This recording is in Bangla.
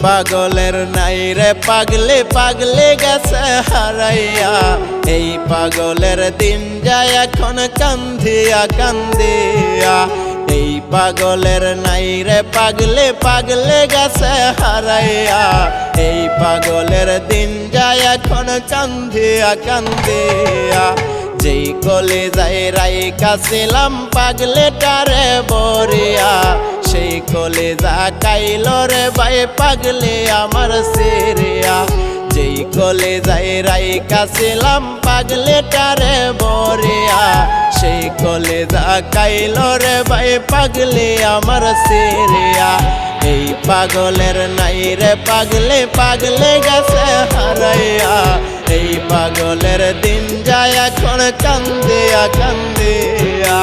পাগলের নাই রে পাগলে পাগলে গেছে হারাইয়া এই পাগলের দিন যায় এখন কান্দিয়া কান্দিয়া এই পাগলের নাই রে পাগলে পাগলে গেছে হারাইয়া এই পাগলের দিন যায় এখন কান্দিয়া কান্দিয়া যেই কলে যাই রাইকা ছিলাম পাগলেটারে বরিয়া সেই কলে যা কাইল রে ভাই পাগলে আমার সিরিয়া যেই কলে যাই রাইকা ছিলাম পাগলেটারে বরিয়া সেই কলে যা কাইল রে ভাই পাগলে আমার সিরিয়া এই পাগলের নাই রে পাগলে পাগলে গেছে হারাইয়া এই পাগলের দিন যায় এখন কান্দিয়া কান্দিয়া।